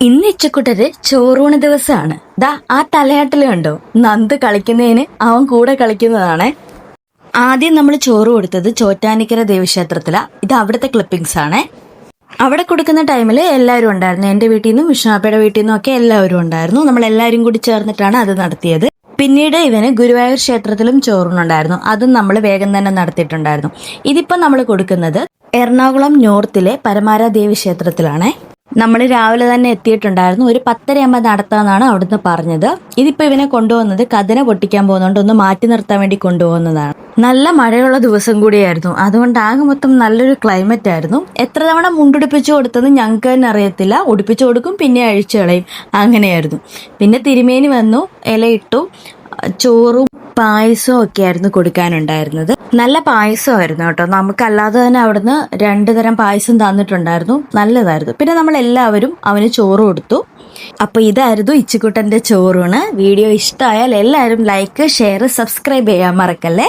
ഇന്ന് ഇച്ചക്കുട്ടര് ചോറൂണ് ദിവസമാണ്. ദാ ആ തലയാട്ടില് കണ്ടോ, നന്ദ് കളിക്കുന്നതിന് അവൻ കൂടെ കളിക്കുന്നതാണ്. ആദ്യം നമ്മൾ ചോറ് കൊടുത്തത് ചോറ്റാനിക്കര ദേവീക്ഷേത്രത്തിലാ. ഇത് അവിടുത്തെ ക്ലിപ്പിംഗ്സ് ആണ്. അവിടെ കൊടുക്കുന്ന ടൈമിൽ എല്ലാവരും ഉണ്ടായിരുന്നു. എൻ്റെ വീട്ടിൽ നിന്നും വിഷ്ണുവാപ്പയുടെ വീട്ടിൽ നിന്നും ഒക്കെ എല്ലാവരും ഉണ്ടായിരുന്നു. നമ്മൾ എല്ലാവരും കൂടി ചേർന്നിട്ടാണ് അത് നടത്തിയത്. പിന്നീട് ഇവന് ഗുരുവായൂർ ക്ഷേത്രത്തിലും ചോറുണ്ടായിരുന്നു. അതും നമ്മൾ വേഗം തന്നെ നടത്തിയിട്ടുണ്ടായിരുന്നു. ഇതിപ്പോൾ നമ്മൾ കൊടുക്കുന്നത് എറണാകുളം നോർത്തിലെ പരമാര ദേവി ക്ഷേത്രത്തിലാണ്. നമ്മൾ രാവിലെ തന്നെ എത്തിയിട്ടുണ്ടായിരുന്നു. ഒരു 10:30 നടത്താമെന്നാണ് അവിടുന്ന് പറഞ്ഞത്. ഇതിപ്പോൾ ഇവനെ കൊണ്ടുപോകുന്നത് കഥന പൊട്ടിക്കാൻ പോകുന്നതുകൊണ്ട് ഒന്ന് മാറ്റി നിർത്താൻ വേണ്ടി കൊണ്ടുപോകുന്നതാണ്. നല്ല മഴയുള്ള ദിവസം കൂടിയായിരുന്നു. അതുകൊണ്ട് ആകെ മൊത്തം നല്ലൊരു ക്ലൈമറ്റ് ആയിരുന്നു. എത്ര തവണ മുണ്ടുടിപ്പിച്ചു കൊടുത്തത് ഞങ്ങൾക്ക് തന്നെ അറിയത്തില്ല. ഉടുപ്പിച്ചു കൊടുക്കും, പിന്നെ അഴിച്ചു കളയും, അങ്ങനെയായിരുന്നു. പിന്നെ തിരുമേനി വന്നു, ഇലയിട്ടു, ചോറും പായസവും ഒക്കെ ആയിരുന്നു കൊടുക്കാനുണ്ടായിരുന്നത്. നല്ല പായസമായിരുന്നു കേട്ടോ. നമുക്കല്ലാതെ തന്നെ അവിടുന്ന് 2 തരം പായസം തന്നിട്ടുണ്ടായിരുന്നു. നല്ലതായിരുന്നു. പിന്നെ നമ്മൾ എല്ലാവരും അവന് ചോറ് കൊടുത്തു. അപ്പൊ ഇതായിരുന്നു ഇച്ചുകുട്ടന്റെ ചോറൂണ്. വീഡിയോ ഇഷ്ടമായാൽ എല്ലാവരും ലൈക്ക്, ഷെയർ, സബ്സ്ക്രൈബ് ചെയ്യാൻ മറക്കല്ലേ.